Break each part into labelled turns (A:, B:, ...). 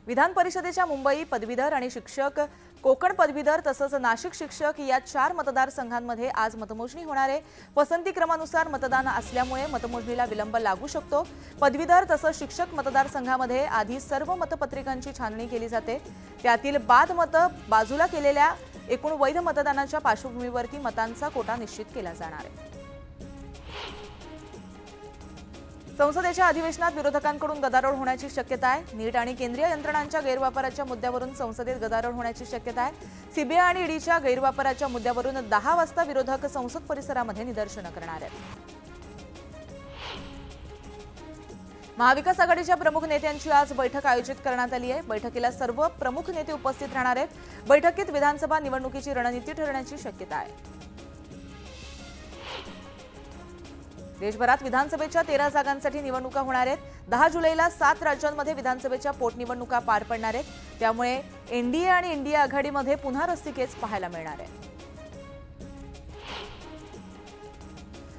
A: विधान परिषदेच्या मुंबई पदवीधर आणि शिक्षक, कोकण पदवीधर तसंच नाशिक शिक्षक या 4 मतदारसंघांमध्ये आज मतमोजणी होणार आहे। पसंती क्रमानुसार मतदान असल्यामुळे मतमोजणीला विलंब लागू शकतो। पदवीधर तसंच शिक्षक मतदारसंघामध्ये आधी सर्व मतपत्रिकांची छाननी केली जाते। त्यातील बाद मतं बाजूला केलेल्या एकूण वैध मतदानाच्या पार्श्वभूमीवरती मतांचा कोटा निश्चित केला जाणार आहे। संसदेच्या अधिवेशनात विरोधकांकडून गदारोळ होण्याची शक्यता आहे। नीट आणि केंद्रीय यंत्रणांच्या गैरवापराच्या मुद्द्यावरून संसदेत गदारोळ होण्याची शक्यता आहे। सीबीआय आणि ईडीच्या गैरवापराच्या मुद्द्यावरून 10 वाजता विरोधक संसद परिसरामध्ये निदर्शनं करणार आहेत। महाविकास आघाडीच्या प्रमुख नेत्यांची आज बैठक आयोजित करण्यात आली आहे। बैठकीला सर्व प्रमुख नेते उपस्थित राहणार आहेत। बैठकीत विधानसभा निवडणुकीची रणनीती ठरण्याची शक्यता आहे। देशभरात विधानसभेच्या 13 जागांसाठी निवडणुका होणार आहेत। 10 जुलैला 7 राज्यांमध्ये विधानसभेच्या पोटनिवडणुका पार पडणार आहेत। त्यामुळे एनडीए आणि इंडिया आघाडीमध्ये पुन्हा रस्सीखेच पाहायला मिळणार आहे।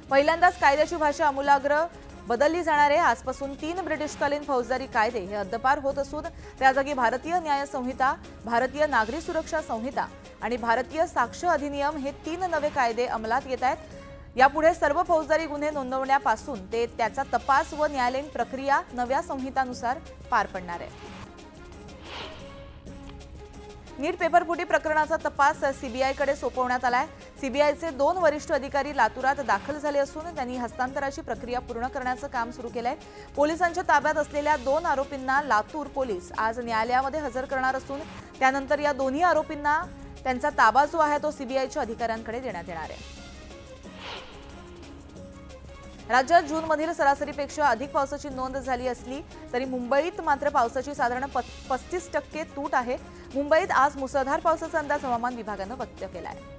A: पहिल्यांदाच कायद्याची भाषा आमूलाग्र बदलली जाणार आहे। आजपासून 3 ब्रिटिशकालीन फौजदारी कायदे हे हद्दपार होत असून त्या जागी भारतीय न्याय संहिता, भारतीय नागरी सुरक्षा संहिता आणि भारतीय साक्ष अधिनियम हे 3 नवे कायदे अंमलात येत आहेत। यापुढे सर्व फौजदारी गुन्हे नोंदवण्यापासून ते त्याचा तपास व न्यायालयीन प्रक्रिया नव्या संहितानुसार पार पडणार आहे। नीट पेपरफुटी प्रकरणाचा तपास सीबीआयकडे सोपवण्यात आलाय। सीबीआयचे 2 वरिष्ठ अधिकारी लातूरात दाखल झाले असून त्यांनी हस्तांतराची प्रक्रिया पूर्ण करण्याचं काम सुरू केलंय। पोलिसांच्या ताब्यात असलेल्या 2 आरोपींना लातूर पोलीस आज न्यायालयामध्ये हजर करणार असून त्यानंतर या दोन्ही आरोपींना त्यांचा ताबा जो आहे तो सीबीआयच्या अधिकाऱ्यांकडे देण्यात येणार आहे। राज्यात जूनमधील सरासरीपेक्षा अधिक पावसाची नोंद झाली असली तरी मुंबईत मात्र पावसाची साधारण 35% तूट आहे। मुंबईत आज मुसळधार पावसाचा अंदाज हवामान विभागानं व्यक्त केला आहे।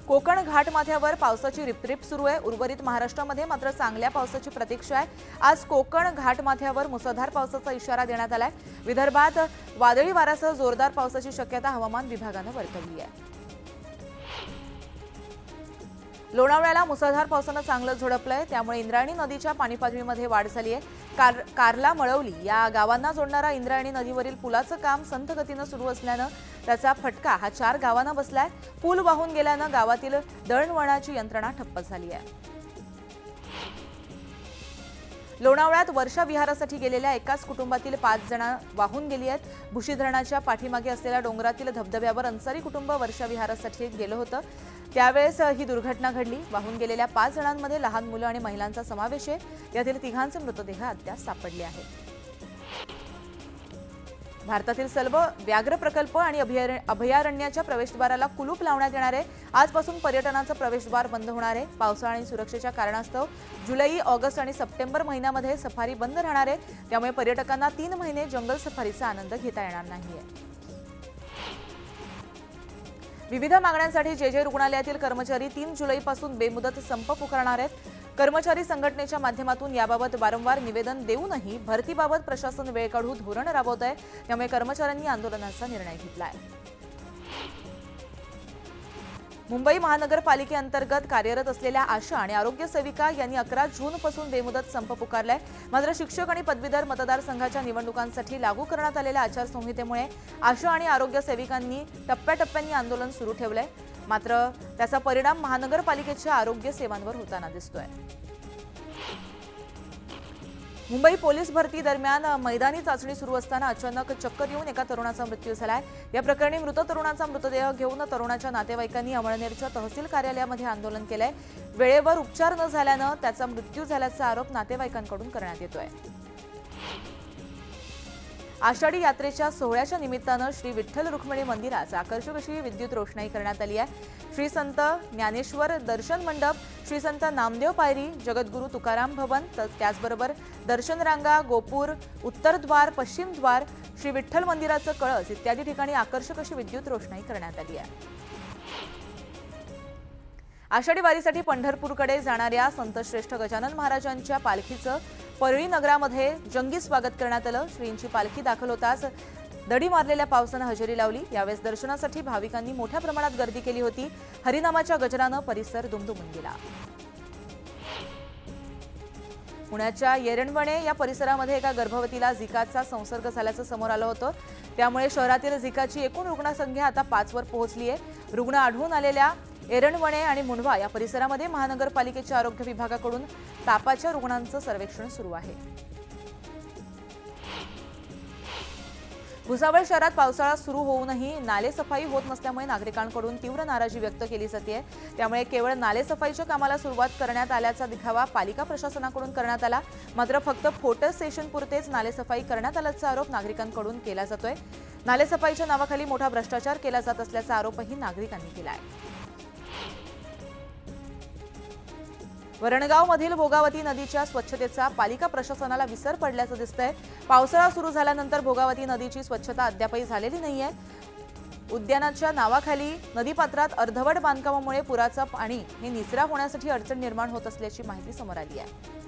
A: कोकण घाटमाथ्यावर पावसाची रिपरिप सुरू आहे। उर्वरित महाराष्ट्रामध्ये मात्र चांगल्या पावसाची प्रतीक्षा आहे। आज कोकण घाटमाथ्यावर मुसळधार पावसाचा इशारा देण्यात आलाय। विदर्भात वादळी वाऱ्यासह जोरदार पावसाची शक्यता हवामान विभागानं वर्तवली आहे। लोणावळ्याला मुसळधार पावसानं चांगलं झोडपलंय। त्यामुळे इंद्रायणी नदीच्या पाणी पातळीमध्ये वाढ झाली आहे। कारला मळवली या गावांना जोडणारा इंद्रायणी नदीवरील पुलाचं काम संथ गतीनं सुरू असल्यानं त्याचा फटका हा 4 गावांना बसलाय। पूल वाहून गेल्यानं गावातील दळणवळणाची यंत्रणा ठप्प झाली आहे। लोणावळ्यात वर्षा विहारासाठी गेलेल्या एकाच कुटुंबातील 5 जण वाहून गेली आहेत। भुशी धरणाच्या पाठीमागे असलेल्या डोंगरातील धबधब्यावर अन्सारी कुटुंब वर्षा विहारासाठी गेलं होतं। त्यावेळेस ही दुर्घटना घडली। वाहून गेलेल्या 5 जणांमध्ये लहान मुलं आणि महिलांचा समावेश आहे। यातील 3घांचे मृतदेह अद्याप सापडले आहेत। भारतातील सर्व व्याघ्र प्रकल्प आणि अभयारण्याच्या प्रवेशद्वाराला कुलूप लावण्यात येणार आहे। आजपासून पर्यटनाचं प्रवेशद्वार बंद होणार आहे। पावसाळा आणि सुरक्षेच्या कारणास्तव जुलै, ऑगस्ट आणि सप्टेंबर महिन्यामध्ये सफारी बंद राहणार आहे। त्यामुळे पर्यटकांना 3 महिने जंगल सफारीचा आनंद घेता येणार नाहीये। विविध मागण्यांसाठी जे रुग्णालयातील कर्मचारी 3 जुलैपासून बेमुदत संप पुकारणार आहेत। कर्मचारी संघटनेच्या माध्यमातून याबाबत वारंवार निवेदन देऊनही भरतीबाबत प्रशासन वेळ काढून धोरण राबवत आहे। त्यामुळे कर्मचाऱ्यांनी आंदोलनाचा निर्णय घेतलाय। मुंबई महानगरपालिकेअंतर्गत कार्यरत असलेल्या आशा आणि आरोग्य सेविका यांनी 11 जूनपासून बेमुदत संप पुकारलाय। मात्र शिक्षक आणि पदवीधर मतदारसंघाच्या निवडणुकांसाठी लागू करण्यात आलेल्या आचारसंहितेमुळे आशा आणि आरोग्य सेविकांनी टप्प्याटप्प्याने आंदोलन सुरू ठेवलंय। मात्र त्याचा परिणाम महानगरपालिकेच्या आरोग्य सेवांवर होताना दिसतोय। मुंबई पोलीस भरती दरम्यान मैदानी चाचणी सुरू असताना अचानक चक्कर येऊन एका तरुणाचा मृत्यू झालाय। या प्रकरणी मृत तरुणाचा मृतदेह घेऊन तरुणाच्या नातेवाईकांनी अमळनेरच्या तहसील कार्यालयामध्ये आंदोलन केलंय। वेळेवर उपचार न झाल्यानं त्याचा मृत्यू झाल्याचा आरोप नातेवाईकांकडून करण्यात येतोय। आषाढी यात्रेच्या सोहळ्याच्या निमित्तानं श्री विठ्ठल रुक्मिणी मंदिरात आकर्षक अशी विद्युत रोषणाई करण्यात आली आहे। श्री संत ज्ञानेश्वर दर्शन मंडप, श्री संत नामदेव पायरी, जगद्गुरू तुकाराम भवन, त्याचबरोबर दर्शन रांगा, गोपूर, उत्तरद्वार, पश्चिम द्वार, श्री विठ्ठल मंदिराचं कळस इत्यादी ठिकाणी आकर्षक अशी विद्युत रोषणाई करण्यात आली आहे। आषाढी वारीसाठी पंढरपूरकडे जाणाऱ्या संतश्रेष्ठ गजानन महाराजांच्या पालखीचं परळी नगरामध्ये जंगी स्वागत करण्यात आलं। श्रींची पालखी दाखल होताच दडी मारलेल्या पावसानं हजेरी लावली। यावेळेस दर्शनासाठी भाविकांनी मोठ्या प्रमाणात गर्दी केली होती। हरिनामाच्या गजरानं परिसर दुमदुमून गेला। पुण्याच्या येरणवणे या परिसरामध्ये एका गर्भवतीला झिकाचा संसर्ग झाल्याचं समोर आलं होतं। त्यामुळे शहरातील झिकाची एकूण रुग्णसंख्या आता 5 वर पोहोचली आहे। रुग्ण आढळून आलेल्या येरणवणे आणि मुंढवा या परिसरामध्ये महानगरपालिकेच्या आरोग्य विभागाकडून तापाच्या रुग्णांचं सर्वेक्षण सुरू आहे। भुसावळ शहरात पावसाळा सुरू होऊनही नालेसफाई होत नसल्यामुळे नागरिकांकडून तीव्र नाराजी व्यक्त केली जाते। त्यामुळे केवळ नालेसफाईच्या कामाला सुरुवात करण्यात आल्याचा दिखावा पालिका प्रशासनाकडून करण्यात आला। मात्र फक्त फोटो सेशन पुरतेच नालेसफाई करण्यात आल्याचा आरोप नागरिकांकडून केला जातोय। नालेसफाईच्या नावाखाली मोठा भ्रष्टाचार केला जात असल्याचा आरोपही नागरिकांनी केला आहे। वरणगावमधील भोगावती नदीच्या स्वच्छतेचा पालिका प्रशासनाला विसर पडल्याचं दिसतंय। पावसाळा सुरू झाल्यानंतर भोगावती नदीची स्वच्छता अद्यापही झालेली नाहीये। उद्यानाच्या नावाखाली नदीपात्रात अर्धवट बांधकामामुळे पुराचं पाणी हे निचरा होण्यासाठी अडचण निर्माण होत असल्याची माहिती समोर आली आहे।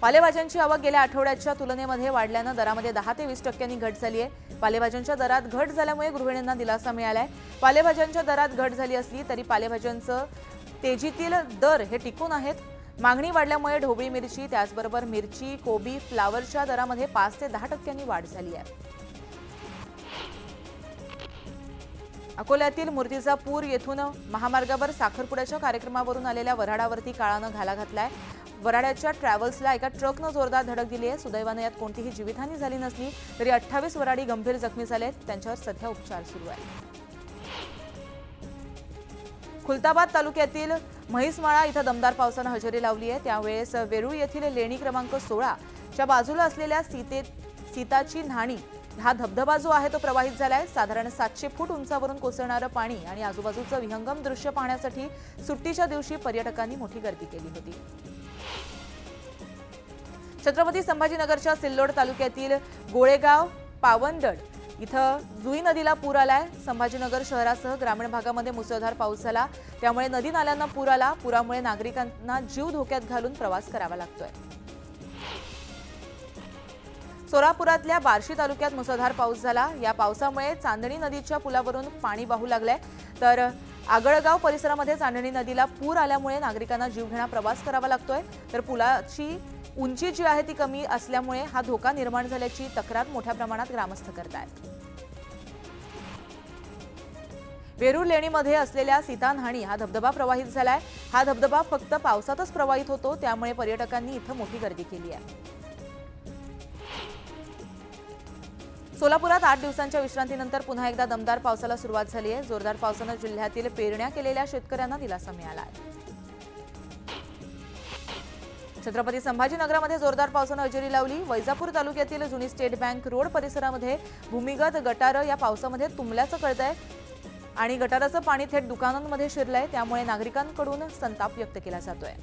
A: पालेभाज्यांची आवक गेल्या आठवड्याच्या तुलनेमध्ये वाढल्यानं दरामध्ये 10 ते 20% घट झाली आहे। पालेभाज्यांच्या दरात घट झाल्यामुळे गृहिणींना दिलासा मिळालाय। पालेभाज्यांच्या दरात घट झाली असली तरी पालेभाज्यांचं तेजीतील दर हे टिकून आहेत। मागणी वाढल्यामुळे ढोबळी मिरची त्याचबरोबर मिरची, कोबी, फ्लावरच्या दरामध्ये 5 ते 10% वाढ झाली आहे। अकोल्यातील मूर्तिजापूर येथून महामार्गावर साखरपुड्याच्या कार्यक्रमावरून आलेल्या वऱ्हाडावरती काळानं घाला घातलाय। वऱ्हाड्याच्या ट्रॅव्हल्सला एका ट्रकनं जोरदार धडक दिली आहे। सुदैवाने यात कोणतीही जीवितहानी झाली नसली तरी 28 वऱ्हाडी गंभीर जखमी झालेत। त्यांच्यावर सध्या उपचार सुरू आहेत। खुलताबाद तालुक्यातील म्हैसमाळा इथं दमदार पावसानं हजेरी लावली आहे। त्यावेळेस वेरूळ येथील लेणी क्रमांक 16 च्या बाजूला असलेल्या सीताची न्हाणी हा धबधबा जो आहे तो प्रवाहित झालाय। साधारण 700 फूट उंचावरून कोसळणारं पाणी आणि आजूबाजूचं विहंगम दृश्य पाहण्यासाठी सुट्टीच्या दिवशी पर्यटकांनी मोठी गर्दी केली होती। छत्रपती संभाजीनगरच्या सिल्लोड तालुक्यातील गोळेगाव पावनगड इथं जुई नदीला पूर आलाय। संभाजीनगर शहरासह ग्रामीण भागामध्ये मुसळधार पाऊस झाला। त्यामुळे नदी नाल्यांना पूर आला। पुरामुळे नागरिकांना जीव धोक्यात घालून प्रवास करावा लागतोय। सोलापुरातल्या बार्शी तालुक्यात मुसळधार पाऊस झाला। या पावसामुळे चांदणी नदीच्या पुलावरून पाणी वाहू लागलंय। तर आगळगाव परिसरामध्ये चांदणी नदीला पूर आल्यामुळे नागरिकांना जीवघेणा प्रवास करावा लागतोय। तर पुलाची उंची जी आहे ती कमी असल्यामुळे हा धोका निर्माण झाल्याची तक्रार मोठ्या प्रमाणात ग्रामस्थ करतायत। वेरूळ लेणीमध्ये असलेल्या सीता न्हाणी हा धबधबा प्रवाहित झालाय। हा धबधबा फक्त पावसातच प्रवाहित होतो। त्यामुळे पर्यटकांनी इथं मोठी गर्दी केली आहे। सोलापुरात 8 दिवसांच्या विश्रांतीनंतर पुन्हा एकदा दमदार पावसाला सुरुवात झाली आहे। जोरदार पावसानं जिल्ह्यातील पेरण्या केलेल्या शेतकऱ्यांना दिलासा मिळाला आहे। छत्रपती संभाजीनगरमध्ये जोरदार पावसानं हजेरी लावली। वैजापूर तालुक्यातील जुनी स्टेट बँक रोड परिसरामध्ये भूमिगत गटारं या पावसामध्ये तुंबल्याचं कळतंय आणि गटाराचं पाणी थेट दुकानांमध्ये शिरलंय। त्यामुळे नागरिकांकडून संताप व्यक्त केला जातोय।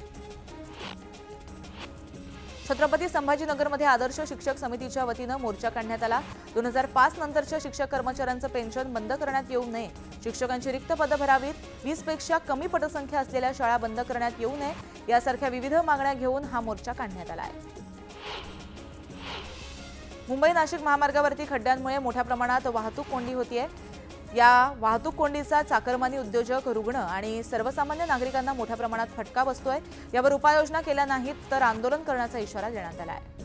A: छत्रपती संभाजीनगरमध्ये आदर्श शिक्षक समितीच्या वतीनं मोर्चा काढण्यात आला। 2005 नंतरच्या शिक्षक कर्मचाऱ्यांचं पेन्शन बंद करण्यात येऊ नये, शिक्षकांची रिक्त पदं भरावीत, 20 पेक्षा कमी पटसंख्या असलेल्या शाळा बंद करण्यात येऊ नये यासारख्या विविध मागण्या घेऊन हा मोर्चा काढण्यात आला आहे। मुंबई नाशिक महामार्गावरती खड्ड्यांमुळे मोठ्या प्रमाणात वाहतूक कोंडी होतीये। या वाहतूक कोंडीचा चाकरमानी उद्योजक, रुग्ण आणि सर्वसामान्य नागरिकांना मोठ्या प्रमाणात फटका बसतोय। यावर उपाययोजना केल्या नाहीत तर आंदोलन करण्याचा इशारा देण्यात आला आहे।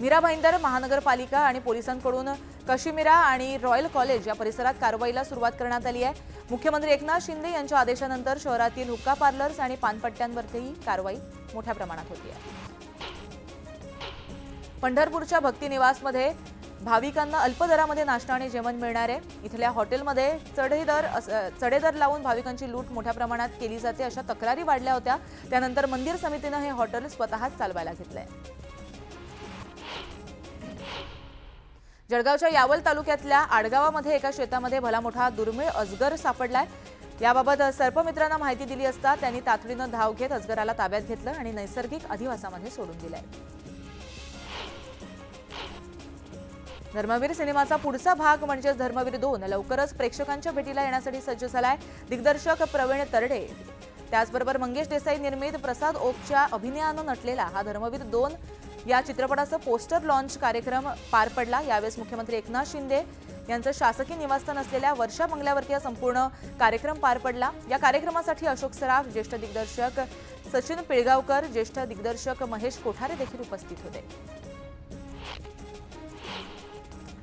A: मीरा भाईंदर महानगरपालिका आणि पोलिसांकडून कशिमिरा आणि रॉयल कॉलेज या परिसरात कारवाईला सुरुवात करण्यात आली आहे। मुख्यमंत्री एकनाथ शिंदे यांच्या आदेशानंतर शहरातील हुक्का पार्लर्स आणि पानपट्ट्यांवरही कारवाई मोठ्या प्रमाणात होती आहे। पंढरपूरच्या भक्ती निवासमध्ये भाविकांना अल्प दरामध्ये नाश्ता आणि जेवण मिळणार आहे। इथल्या हॉटेलमध्ये चढे दर लावून भाविकांची लूट मोठ्या प्रमाणात केली जाते अशा तक्रारी वाढल्या होत्या। त्यानंतर मंदिर समितीने हे हॉटेल स्वतःच चालवायला घेतलंय। जळगावच्या यावल तालुक्यातल्या आडगावामध्ये एका शेतामध्ये भला मोठा दुर्मिळ अजगर सापडलाय। याबाबत सर्पमित्रांना माहिती दिली असता त्यांनी तातडीनं धाव घेत अजगराला ताब्यात घेतलं आणि नैसर्गिक अधिवासामध्ये सोडून दिलंय। धर्मवीर सिनेमाचा पुढचा भाग म्हणजे धर्मवीर 2 लवकरच प्रेक्षकांच्या भेटीला येण्यासाठी सज्ज झालाय। दिग्दर्शक प्रवीण तरडे त्याचबरोबर मंगेश देसाई निर्मित प्रसाद ओकच्या अभिनयानं नटलेला हा धर्मवीर 2 या चित्रपटाचा पोस्टर लॉन्च कार्यक्रम पार पडला। यावेळी मुख्यमंत्री एकनाथ शिंदे यांचं शासकीय निवासस्थान असलेल्या वर्षा बंगल्यावरती हा संपूर्ण कार्यक्रम पार पडला। या कार्यक्रमासाठी अशोक सराफ, ज्येष्ठ दिग्दर्शक सचिन पिळगावकर, ज्येष्ठ दिग्दर्शक महेश कोठारे देखील उपस्थित होते।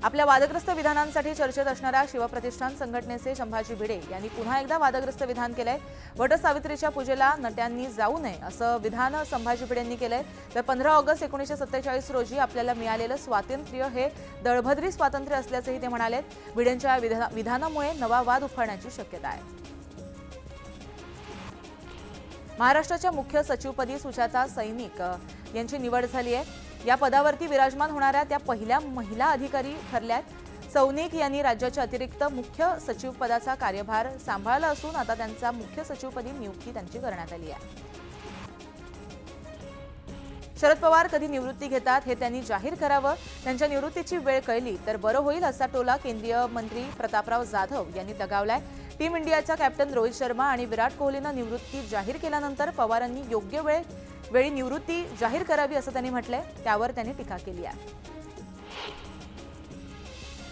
A: आपल्या वादग्रस्त विधानांसाठी चर्चेत असणाऱ्या शिवप्रतिष्ठान संघटनेचे संभाजी भिडे यांनी पुन्हा एकदा वादग्रस्त विधान केलंय। वटसावित्रीच्या पूजेला नट्यांनी जाऊ नये असं विधान संभाजी भिडेंनी केलंय। तर 15 ऑगस्ट 1947 रोजी आपल्याला मिळालेलं स्वातंत्र्य हे दळभद्री स्वातंत्र्य असल्याचंही ते म्हणाले। भिडेंच्या विधानामुळे नवा वाद उफाळण्याची शक्यता आहे। महाराष्ट्राच्या मुख्य सचिवपदी सुजाता सैनिक यांची निवड झाली आहे। या पदावरती विराजमान होणाऱ्या त्या पहिल्या महिला अधिकारी ठरल्यात। सैनिक यांनी राज्याच्या अतिरिक्त मुख्य सचिव पदाचा कार्यभार सांभाळला असून आता त्यांचा मुख्य सचिवपदी नियुक्ती त्यांची करण्यात आली आहे। शरद पवार कधी निवृत्ती घेतात हे त्यांनी जाहीर करावं। त्यांच्या निवृत्तीची वेळ कळली तर बरं होईल असा टोला केंद्रीय मंत्री प्रतापराव जाधव यांनी लगावलाय। टीम इंडियाचा कॅप्टन रोहित शर्मा आणि विराट कोहलीनं निवृत्ती जाहीर केल्यानंतर पवारांनी योग्य वेळी निवृत्ती जाहीर करावी असं त्यांनी म्हटलंय। त्यावर त्यांनी टीका केली आहे।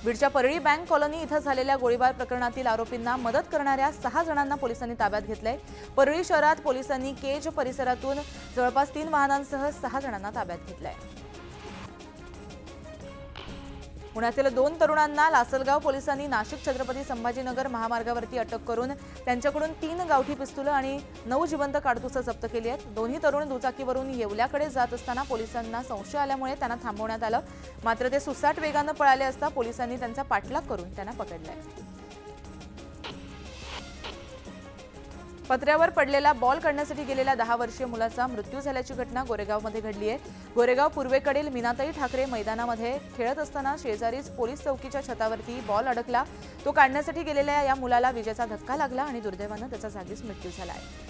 A: बीडच्या परळी बँक कॉलनी इथं झालेल्या गोळीबार प्रकरणातील आरोपींना मदत करणाऱ्या 6 जणांना पोलिसांनी ताब्यात घेतलंय। परळी शहरात पोलिसांनी केज परिसरातून जवळपास 3 वाहनांसह 6 जणांना ताब्यात घेतलंय। पुण्यातील 2 तरुणांना लासलगाव पोलिसांनी नाशिक छत्रपती संभाजीनगर महामार्गावरती अटक करून त्यांच्याकडून 3 गावठी पिस्तूल आणि 9 जिवंत काडतुसं जप्त केली आहेत। दोन्ही तरुण दुचाकीवरून येवल्याकडे जात असताना पोलिसांना संशय आल्यामुळे त्यांना थांबवण्यात आलं, मात्र ते सुसाट वेगानं पळाले असता पोलिसांनी त्यांचा पाठलाग करून त्यांना पकडलंय। पत्र्यावर पडलेला बॉल काढण्यासाठी गेलेल्या 10 वर्षीय मुलाचा मृत्यू झाल्याची घटना गोरेगावमध्ये घडली आहे। गोरेगाव पूर्वेकडील मीनाताई ठाकरे मैदानामध्ये खेळत असताना शेजारीच पोलीस चौकीच्या छतावरती बॉल अडकला। तो काढण्यासाठी गेलेल्या या मुलाला विजेचा धक्का लागला आणि दुर्दैवानं त्याचा जागीच मृत्यू झाला आहे।